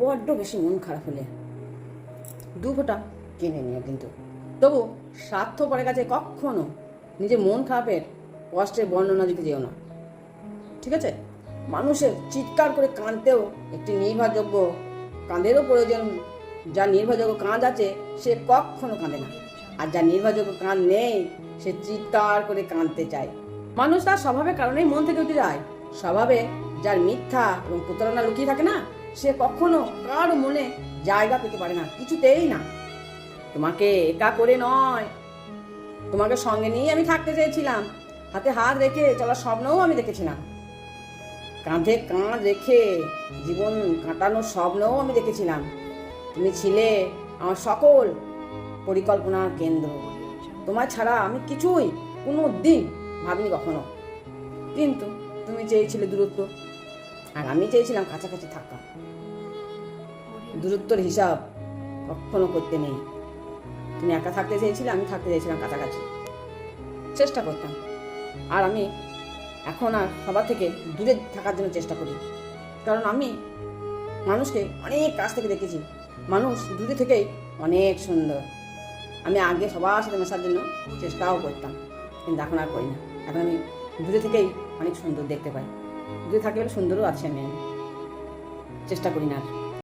বড্ড বেশি মন খারাপ হলে দু ফোঁটা কিনে নিও, কিন্তু তবু স্বার্থপরের কাছে কখনো নিজের মন খারাপের কষ্টের বর্ণনা দিতে যেও না, ঠিক আছে? মানুষের চিৎকার করে কাঁদতেও একটি নির্ভরযোগ্য কাঁধেরও প্রয়োজন। যার নির্ভরযোগ্য কাঁধ আছে সে কখনো কাঁদে না, আর যার নির্ভরযোগ্য কাঁধ নেই সে চিৎকার করে কাঁদতে চায়। মানুষ তার স্বভাবের কারণেই মন থেকে উঠে যায়। স্বভাবে যার মিথ্যা এবং প্রতারণা লুকিয়ে থাকে না, সে কখনো কারো মনে জায়গা পেতে পারে না, কিছুতেই না। তোমাকে একা করে নয়, তোমাকে সঙ্গে নিয়ে আমি থাকতে চেয়েছিলাম। হাতে হাত রেখে চলার স্বপ্নও আমি দেখেছিলাম। কাঁধে কাঁধ রেখে জীবন কাটানোর স্বপ্নও আমি দেখেছিলাম। তুমি ছিলে আমার সকল পরিকল্পনার কেন্দ্র। তোমার ছাড়া আমি কিছুই কোনো দিন ভাবিনি কখনো। কিন্তু তুমি চেয়েছিলে দূরত্ব, আর আমি চেয়েছিলাম কাছাকাছি থাকা। দূরত্বের হিসাব কখনো করতে নেই। তুমি একা থাকতে চেয়েছিলে, আমি থাকতে চেয়েছিলাম কাছাকাছি, চেষ্টা করতাম। আর আমি এখন আর সবার থেকে দূরে থাকার জন্য চেষ্টা করি, কারণ আমি মানুষকে অনেক কাছ থেকে দেখেছি। মানুষ দূরে থেকেই অনেক সুন্দর। আমি আগে সবার সাথে মেশার জন্য চেষ্টাও করতাম, কিন্তু এখন আর করি না। এখন আমি দূরে থেকেই অনেক সুন্দর দেখতে পাই। দূরে থাকলে সুন্দরও আছে, আমি চেষ্টা করি না আর।